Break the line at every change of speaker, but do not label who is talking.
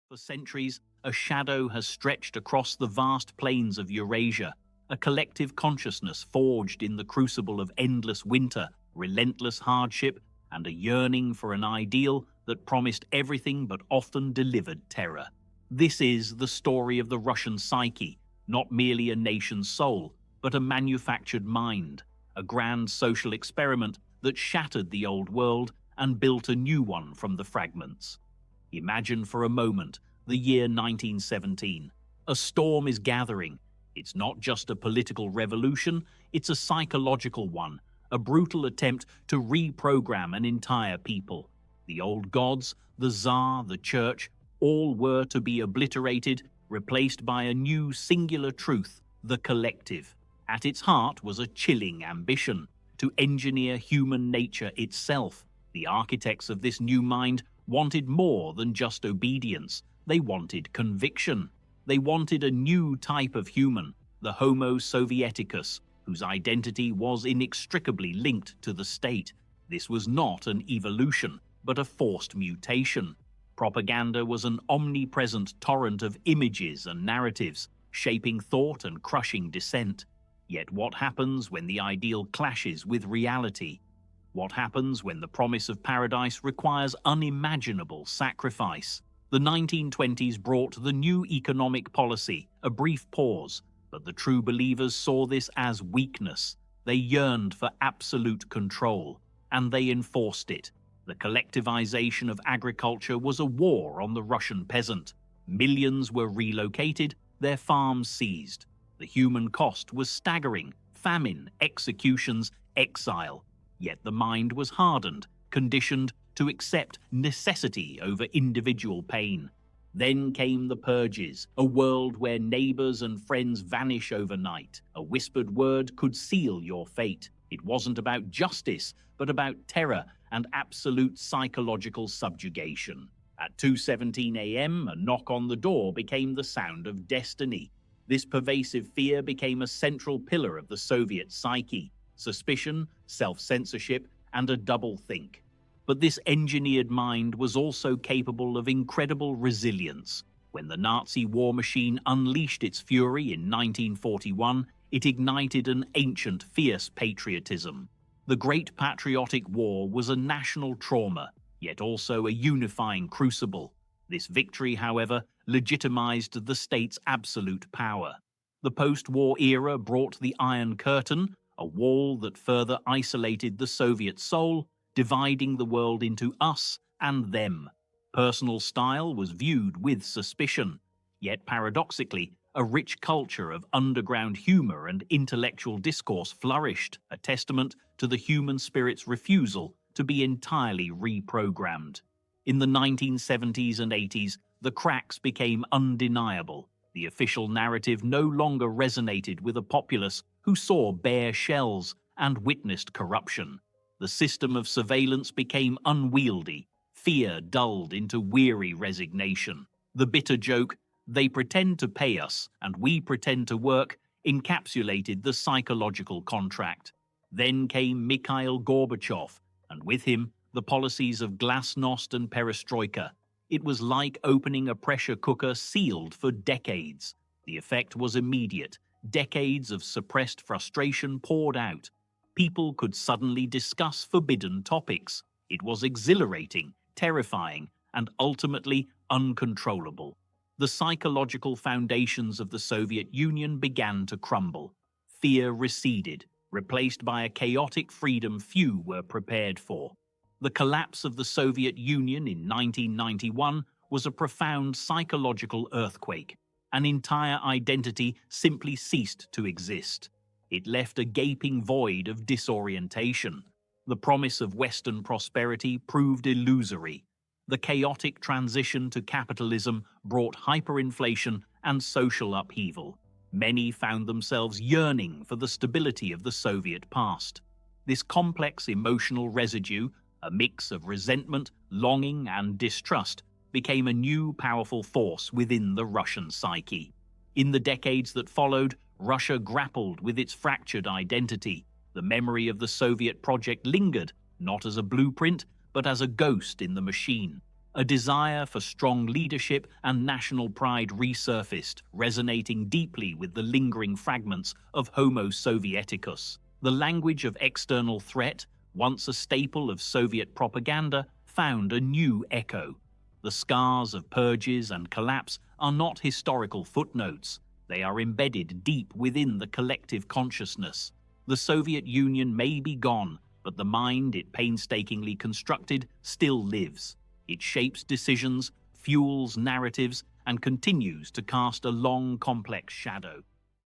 For centuries, a shadow has stretched across the vast plains of Eurasia, a collective consciousness forged in the crucible of endless winter, relentless hardship, and a yearning for an ideal that promised everything but often delivered terror. This is the story of the Russian psyche, not merely a nation's soul, but a manufactured mind, a grand social experiment that shattered the old world and built a new one from the fragments. Imagine for a moment the year 1917. A storm is gathering. It's not just a political revolution, it's a psychological one, a brutal attempt to reprogram an entire people. The old gods, the Tsar, the church, all were to be obliterated, replaced by a new singular truth, the collective. At its heart was a chilling ambition to engineer human nature itself. The architects of this new mind wanted more than just obedience. They wanted conviction. They wanted a new type of human, the Homo Sovieticus, whose identity was inextricably linked to the state. This was not an evolution, but a forced mutation. Propaganda was an omnipresent torrent of images and narratives, shaping thought and crushing dissent. Yet what happens when the ideal clashes with reality? What happens when the promise of paradise requires unimaginable sacrifice? The 1920s brought the new economic policy, a brief pause, but the true believers saw this as weakness. They yearned for absolute control, and they enforced it. The collectivization of agriculture was a war on the Russian peasant. Millions were relocated, their farms seized. The human cost was staggering: famine, executions, exile. Yet the mind was hardened, conditioned to accept necessity over individual pain. Then came the purges, a world where neighbors and friends vanish overnight. A whispered word could seal your fate. It wasn't about justice, but about terror and absolute psychological subjugation. At 2:17 a.m., a knock on the door became the sound of destiny. This pervasive fear became a central pillar of the Soviet psyche: suspicion, self-censorship, and a double-think. But this engineered mind was also capable of incredible resilience. When the Nazi war machine unleashed its fury in 1941, it ignited an ancient, fierce patriotism. The Great Patriotic War was a national trauma, yet also a unifying crucible. This victory, however, legitimized the state's absolute power. The post-war era brought the Iron Curtain, a wall that further isolated the Soviet soul, dividing the world into us and them. Personal style was viewed with suspicion, yet paradoxically, a rich culture of underground humor and intellectual discourse flourished, a testament to the human spirit's refusal to be entirely reprogrammed. In the 1970s and 80s, the cracks became undeniable. The official narrative no longer resonated with a populace who saw bare shells and witnessed corruption. The system of surveillance became unwieldy. Fear dulled into weary resignation. The bitter joke, "They pretend to pay us, and we pretend to work," encapsulated the psychological contract. Then came Mikhail Gorbachev, and with him, the policies of glasnost and perestroika. It was like opening a pressure cooker sealed for decades. The effect was immediate. Decades of suppressed frustration poured out. People could suddenly discuss forbidden topics. It was exhilarating, terrifying, and ultimately uncontrollable. The psychological foundations of the Soviet Union began to crumble. Fear receded, replaced by a chaotic freedom few were prepared for. The collapse of the Soviet Union in 1991 was a profound psychological earthquake. An entire identity simply ceased to exist. It left a gaping void of disorientation. The promise of Western prosperity proved illusory. The chaotic transition to capitalism brought hyperinflation and social upheaval. Many found themselves yearning for the stability of the Soviet past. This complex emotional residue, a mix of resentment, longing, and distrust, became a new powerful force within the Russian psyche. In the decades that followed, Russia grappled with its fractured identity. The memory of the Soviet project lingered, not as a blueprint, but as a ghost in the machine. A desire for strong leadership and national pride resurfaced, resonating deeply with the lingering fragments of Homo Sovieticus. The language of external threat, once a staple of Soviet propaganda, found a new echo. The scars of purges and collapse are not historical footnotes. They are embedded deep within the collective consciousness. The Soviet Union may be gone, but the mind it painstakingly constructed still lives. It shapes decisions, fuels narratives, and continues to cast a long, complex shadow.